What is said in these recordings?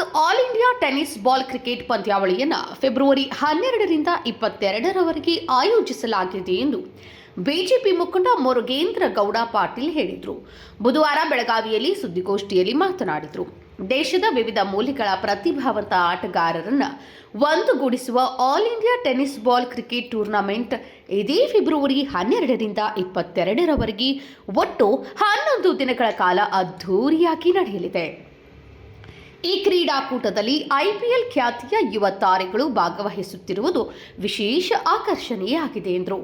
Gujarat all India tennis ball cricket ಪಂದ್ಯಾವಳಿಯನ್ನು February 12ರಿಂದ 22ರವರೆಗೆ ಆಯೋಜಿಸಲಾಗಿದೆ ಎಂದು ಬಿಜೆಪಿ ಮುಖಂಡ ಮುರುಗೇಂದ್ರ ಗೌಡ ಪಾಟೀಲ್ ಹೇಳಿದರು. ಬುಧವಾರ ಬೆಳಗಾವಿಯಲ್ಲಿ ಸುದ್ದಿಗೋಷ್ಠಿಯಲ್ಲಿ ಮಾತನಾಡಿದರು. ದೇಶದ ವಿವಿಧ ಮೂಲೆಗಳ ಪ್ರತಿಭಾವಂತ ಆಟಗಾರರನ್ನು ಒಂದುಗೂಡಿಸುವ all India tennis ball cricket tournament ಇದೇ ಫೆಬ್ರವರಿ 12ರಿಂದ 22ರವರೆಗೆ ಒಟ್ಟು 11 ದಿನಗಳ ಕಾಲ ಅದ್ಧೂರಿಯಾಗಿ ನಡೆಯಲಿದೆ. ಈ ಕ್ರೀಡಾಕೂಟದಲ್ಲಿ ಐಪಿಎಲ್ ಖ್ಯಾತಿಯ ಯುವ ತಾರೆಗಳು ಭಾಗವಹಿಸುತ್ತಿರುವುದು ವಿಶೇಷ ಆಕರ್ಷಣೆಯಾಗಿದೆ ಎಂದರು.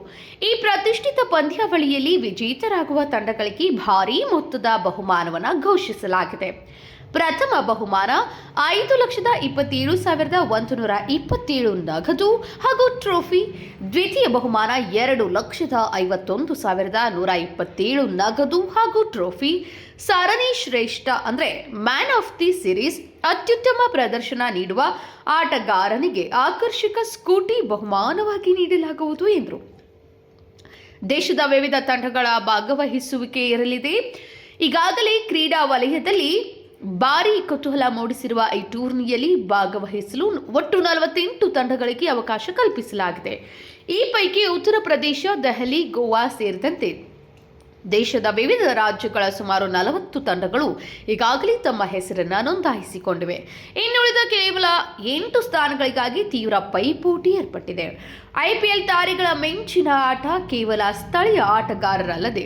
ಈ ಪ್ರತಿಷ್ಠಿತ ಪಂದ್ಯಾವಳಿಯಲ್ಲಿ ವಿಜೇತರಾಗುವ ತಂಡಗಳಿಗೆ ಭಾರೀ ಮೊತ್ತದ ಬಹುಮಾನವನ್ನು ಘೋಷಿಸಲಾಗಿದೆ. ಪ್ರಥಮ ಬಹುಮಾನ 5,27,127 ನಗದು ಹಾಗೂ ಟ್ರೋಫಿ, ದ್ವಿತೀಯ ಬಹುಮಾನ 2,51,127 ನಗದು ಹಾಗೂ ಟ್ರೋಫಿ, ಸರಣಿ ಶ್ರೇಷ್ಠ ಅಂದರೆ ಮ್ಯಾನ್ ಆಫ್ ದಿ ಸೀರೀಸ್, ಅತ್ಯುತ್ತಮ ಪ್ರದರ್ಶನ ನೀಡುವ ಆಟಗಾರನಿಗೆ ಆಕರ್ಷಕ ಸ್ಕೂಟಿ ಬಹುಮಾನವಾಗಿ ನೀಡಲಾಗುವುದು ಎಂದರು. ದೇಶದ ವಿವಿಧ ತಂಡಗಳ ಭಾಗವಹಿಸುವಿಕೆ ಇರಲಿದೆ. ಈಗಾಗಲೇ ಕ್ರೀಡಾ ವಲಯದಲ್ಲಿ ಭಾರೀ ಕುತೂಹಲ ಮೂಡಿಸಿರುವ ಈ ಟೂರ್ನಿಯಲ್ಲಿ ಭಾಗವಹಿಸಲು ಒಟ್ಟು 48 ತಂಡಗಳಿಗೆ ಅವಕಾಶ ಕಲ್ಪಿಸಲಾಗಿದೆ. ಈ ಪೈಕಿ ಉತ್ತರ ಪ್ರದೇಶ, ದೆಹಲಿ, ಗೋವಾ ಸೇರಿದಂತೆ ದೇಶದ ವಿವಿಧ ರಾಜ್ಯಗಳ ಸುಮಾರು 40 ತಂಡಗಳು ಈಗಾಗಲೇ ತಮ್ಮ ಹೆಸರನ್ನು ನೋಂದಾಯಿಸಿಕೊಂಡಿವೆ. ಇನ್ನುಳಿದ ಕೇವಲ 8 ಸ್ಥಾನಗಳಿಗಾಗಿ ತೀವ್ರ ಪೈಪೋಟಿ ಏರ್ಪಟ್ಟಿದೆ. ಐಪಿಎಲ್ ತಾರೆಗಳ ಮಿಂಚಿನ ಆಟ ಕೇವಲ ಸ್ಥಳೀಯ ಆಟಗಾರರಲ್ಲದೆ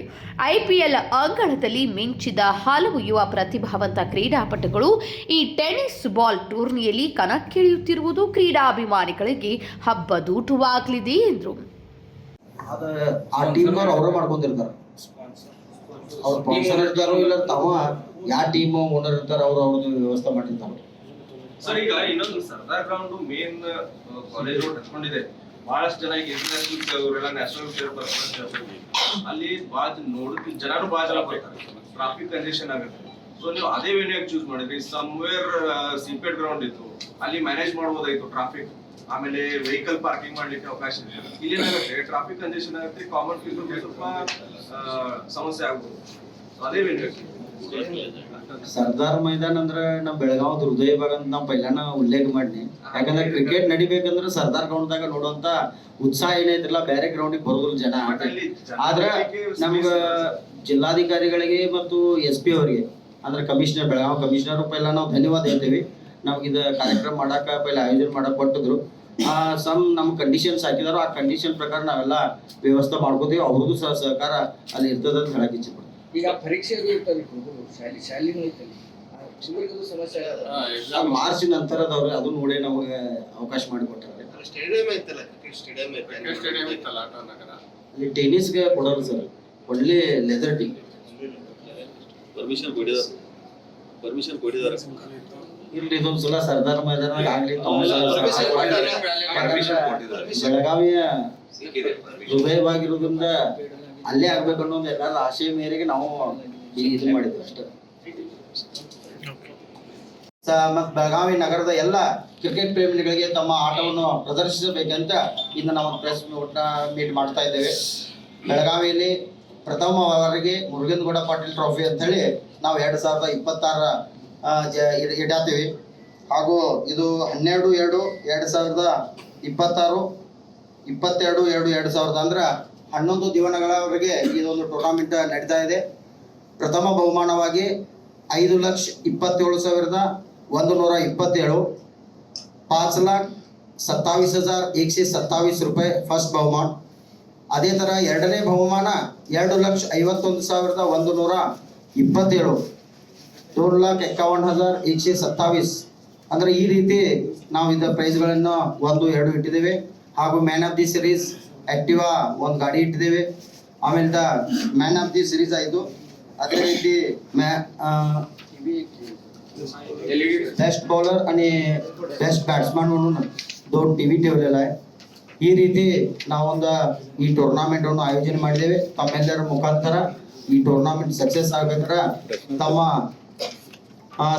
ಐಪಿಎಲ್ ಅಂಗಳದಲ್ಲಿ ಮಿಂಚಿದ ಹಲವು ಯುವ ಪ್ರತಿಭಾವಂತ ಕ್ರೀಡಾಪಟುಗಳು ಈ ಟೆನ್ನಿಸ್ ಬಾಲ್ ಟೂರ್ನಿಯಲ್ಲಿ ಕಣಕ್ಕಿಳಿಯುತ್ತಿರುವುದು ಕ್ರೀಡಾಭಿಮಾನಿಗಳಿಗೆ ಹಬ್ಬದೂಟವಾಗಲಿದೆ ಎಂದರು. ಅವ್ರ ಸ್ಪಾನ್ಸರ್ ಇರ್ತಾರೋ ಇಲ್ಲ ತಾವ ಯಾವ ಟೀಮ್ ಓನರ್ ಇರ್ತಾರ ಅವ್ರದ್ದು ವ್ಯವಸ್ಥೆ ಮಾಡಿರ್ತಾರ. ಸರ್, ಈಗ ಇನ್ನೊಂದು Sardar ground main college road ಹಚ್ಕೊಂಡಿದೆ. ಬಹಳಷ್ಟು ಜನ ಈಗ ಇಂಟರ್ನ್ಯಾಷನಲ್ ಅವರೆಲ್ಲ ನ್ಯಾಷನಲ್ ಪ್ಲೇಯರ್ ಬರ್ತಾರೆ. ಅಲ್ಲಿ ಬಾಳ ನೋಡುತ್ತೆ, ಜನರು ಬಾಳ ಜನ ಬರ್ತಾರೆ, ಟ್ರಾಫಿಕ್ ಕಂಜೆಷನ್ ಆಗುತ್ತೆ. ಸೊ ನೀವು ಅದೇ ವೇನ್ಯಾಗ ಚೂಸ್ ಮಾಡಿದ್ರಿ. ಸಮ್ವೇರ್ ಸಿಪೇಟ್ ಗ್ರೌಂಡ್ ಇತ್ತು, ಅಲ್ಲಿ ಮ್ಯಾನೇಜ್ ಮಾಡ್ಬೋದಾಯ್ತು ಟ್ರಾಫಿಕ್, ಆಮೇಲೆ ವೆಹಿಕಲ್ ಪಾರ್ಕಿಂಗ್ ಮಾಡ್ಲಿಕ್ಕೆ ಅವಕಾಶ ಇದೆ. ಇಲ್ಲೇನಾಗುತ್ತೆ, ಟ್ರಾಫಿಕ್ ಕಂಜೆಷನ್ ಆಗುತ್ತೆ, ಕಾಮನ್ ಪೀಪಲ್ ಸ್ವಲ್ಪ ಸಮಸ್ಯೆ ಆಗ್ಬೋದು. ಅದೇ ಸರ್ದಾರ್ ಮೈದಾನ್ ಅಂದ್ರೆ ನಮ್ ಬೆಳಗಾವ್ ಹೃದಯ ಭಾಗ ಅಂತ ನಾವು ಪೈಲಾನ ಉಲ್ಲೇಖ ಮಾಡಿ. ಯಾಕಂದ್ರೆ ಕ್ರಿಕೆಟ್ ನಡಿಬೇಕಂದ್ರೆ ಸರ್ದಾರ್ ಗ್ರೌಂಡ್ದಾಗ ನೋಡುವಂತ ಉತ್ಸಾಹ ಏನೈತಿಲ್ಲ ಬೇರೆ ಗ್ರೌಂಡಿಗೆ ಬರೋದಿಲ್ಲ ಜನ. ಆದ್ರೆ ನಮ್ಗ ಜಿಲ್ಲಾಧಿಕಾರಿಗಳಿಗೆ ಮತ್ತು SP ಅವರಿಗೆ ಅಂದ್ರೆ ಕಮಿಷನರ್, ಬೆಳಗಾವ್ ಕಮಿಷನರ್ ಪೈಲ ನಾವು ಧನ್ಯವಾದ ಹೇಳ್ತೀವಿ. ನಮ್ಗಿದ ಕಾರ್ಯಕ್ರಮ ಮಾಡಾಕ ಪೈಲ ಆಯೋಜನೆ ಮಾಡಕ್ ಕೊಟ್ಟಿದ್ರು. ಸಮ್ ನಮ್ ಕಂಡೀಷನ್ಸ್ ಹಾಕಿದಾರೋ ಆ ಕಂಡೀಷನ್ ಪ್ರಕಾರ ನಾವೆಲ್ಲ ವ್ಯವಸ್ಥೆ ಮಾಡ್ಕೋತೀವಿ. ಅವ್ರದ್ದು ಸಹ ಸಹಕಾರ ಅಲ್ಲಿ ಇರ್ತದ ಅಂತ ಹೇಳಕ್ ಇಚ್ಛೆ ಪಡ್ತೀವಿ. ಈಗ ಪರೀಕ್ಷೆ ಶಾಲೆನೂ ಐತಲ್ಲಿ ಸಮಸ್ಯೆ ಮಾರ್ಚ್ ನಂತರದವ್ರು ಅದು ನೋಡಿ ನಮಗೆ ಅವಕಾಶ ಮಾಡಿಕೊಟ್ಟಾರೆ. ಸ್ಟೇಡಿಯಂ ಐತಲ್ಲ, ಸ್ಟೇಡಿಯಂ ಐತಲ್ಲ ಆಟ ನಗರ, ಅಲ್ಲಿ ಟೆನ್ನಿಸ್ಗೆ ಕೊಡೋರು ಸರ್, ಒಳ್ಳೆ ಲೆದರ್ ಟೀಮ್ ಪರ್ಮಿಷನ್ ಕೊಟ್ಟಿದ್ದಾರೆ. ಇಲ್ಲಿ ಇದೊಂದ್ಸಲ ಸರ್ದಾರ್ ಮೈದಾನ ಆಗ್ಲಿ ಬೆಳಗಾವಿಯ ಹೃದಯವಾಗಿರೋದ್ರಿಂದ ಅಲ್ಲೇ ಆಗ್ಬೇಕು ಅನ್ನೋದು ಎಲ್ಲರ ಆಶಯ ಮೇರೆಗೆ ನಾವು ಇದು ಮಾಡಿದ್ವಿ ಅಷ್ಟೇ. ಮತ್ ಬೆಳಗಾವಿ ನಗರದ ಎಲ್ಲ ಕ್ರಿಕೆಟ್ ಪ್ರೇಮಿಗಳಿಗೆ ತಮ್ಮ ಆಟವನ್ನು ಪ್ರದರ್ಶಿಸಬೇಕಂತ ಇನ್ನು ನಾವು ಪ್ರೆಸ್ ಮೀಟ್ ಮಾಡ್ತಾ ಇದ್ದೇವೆ. ಬೆಳಗಾವಿಯಲ್ಲಿ ಪ್ರಥಮವರೆಗೆ ಮುರುಗೇಂದ್ರ ಗೌಡ ಪಾಟೀಲ್ ಟ್ರೋಫಿ ಅಂತ ಹೇಳಿ ನಾವು 2026 ಇಡಾತೀವಿ. ಹಾಗೂ ಇದು 12/2/2026, 22/2/2000 ಅಂದ್ರೆ 11 ದಿನಗಳವರೆಗೆ ಇದೊಂದು ಟೂರ್ನಮೆಂಟ್ ನಡೀತಾ ಇದೆ. ಪ್ರಥಮ ಬಹುಮಾನವಾಗಿ 5,27,127, 5,27,127 ರೂಪಾಯಿ ಫಸ್ಟ್ ಬಹುಮಾನ. ಅದೇ ಥರ ಎರಡನೇ ಬಹುಮಾನ 2,51,127, 2,51,127. ಅಂದ್ರೆ ಈ ರೀತಿ ನಾವು ಇದ ಪ್ರೈಸ್ಗಳನ್ನು 1, 2 ಇಟ್ಟಿದ್ದೇವೆ. ಹಾಗೂ man of the series Activa ಒಂದು ಗಾಡಿ ಇಟ್ಟಿದ್ದೇವೆ. ಆಮೇಲೆ ಮ್ಯಾನ್ ಆಫ್ ದಿ ಸೀರೀಸ್ ಆಯಿತು. ಅದೇ ರೀತಿ बेस्ट बॉलर आणि बेस्ट बॅट्समॅन म्हणून 2 TV ठेवलेला आहे. ಈ ರೀತಿ ನಾವೊಂದು ಈ ಟೂರ್ನಮೆಂಟ್ ಅನ್ನು ಆಯೋಜನೆ ಮಾಡಿದ್ದೇವೆ. ತಮ್ಮೆಲ್ಲರ ಮುಖಾಂತರ ಈ ಟೂರ್ನಮೆಂಟ್ ಸಕ್ಸಸ್ ಆಗಬೇಕಂದ್ರೆ ತಮ್ಮ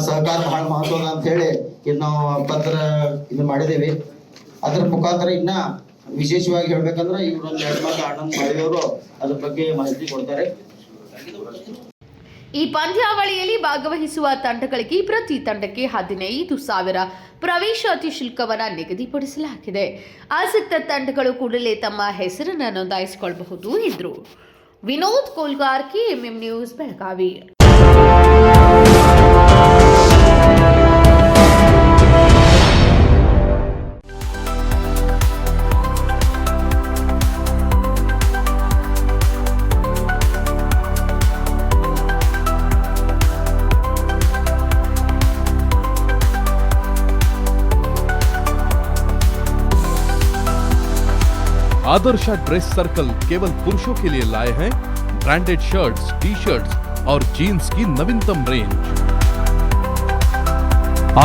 ಸಹಕಾರ ಬಹಳ ಮಹತ್ವದ ಅಂತ ಹೇಳಿ ಇದು ನಾವು ಪತ್ರ ಇದು ಮಾಡಿದ್ದೇವೆ. ಅದರ ಮುಖಾಂತರ ಇನ್ನ ವಿಶೇಷವಾಗಿ ಹೇಳ್ಬೇಕಂದ್ರೆ ಇವರು ಒಂದು 2 ಮಾತು ಆನಂದ್ ಮಾಡಿದವರು ಅದ್ರ ಬಗ್ಗೆ ಮಾಹಿತಿ ಕೊಡ್ತಾರೆ. ಈ ಪಂದ್ಯಾವಳಿಯಲ್ಲಿ ಭಾಗವಹಿಸುವ ತಂಡಗಳಿಗೆ ಪ್ರತಿ ತಂಡಕ್ಕೆ 15,000 ಪ್ರವೇಶಾತಿ ಶುಲ್ಕವನ್ನು ನಿಗದಿಪಡಿಸಲಾಗಿದೆ. ಆಸಕ್ತ ತಂಡಗಳು ಕೂಡಲೇ ತಮ್ಮ ಹೆಸರನ್ನು ನೋಂದಾಯಿಸಿಕೊಳ್ಳಬಹುದು ಎಂದರು. Vinod Kolgar, KMM news, Belagavi. Adarsh dress circle केवल पुरुषों के लिए लाए हैं ब्रांडेड शर्ट्स, टी शर्ट्स और जीन्स की नवीनतम रेंज।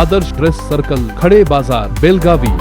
आदर्श ड्रेस सर्कल, खड़े बाजार, बेलगावी।